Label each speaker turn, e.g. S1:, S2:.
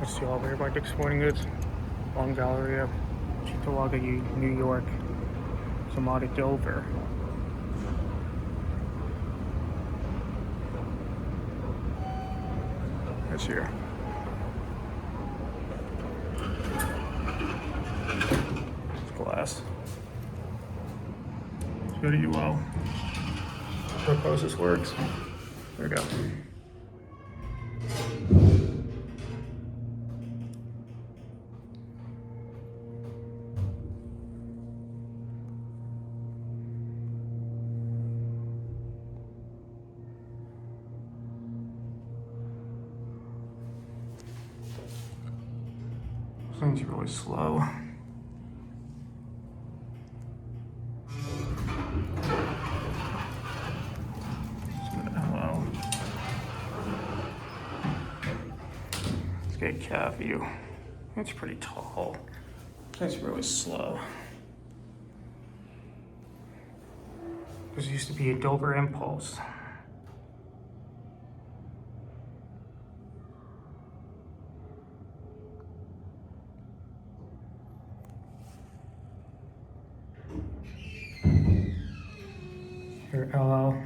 S1: Let's see all the Bike Sporting Goods on Galleria, Cheektowaga, New York. Some out of Dover. That's here. It's glass. Let's go to UL. Suppose this works. There we go. This thing's really slow. Hello. Let's get a cat view. It's pretty tall. It's really slow. This used to be a Dover Impulse. Here, LL.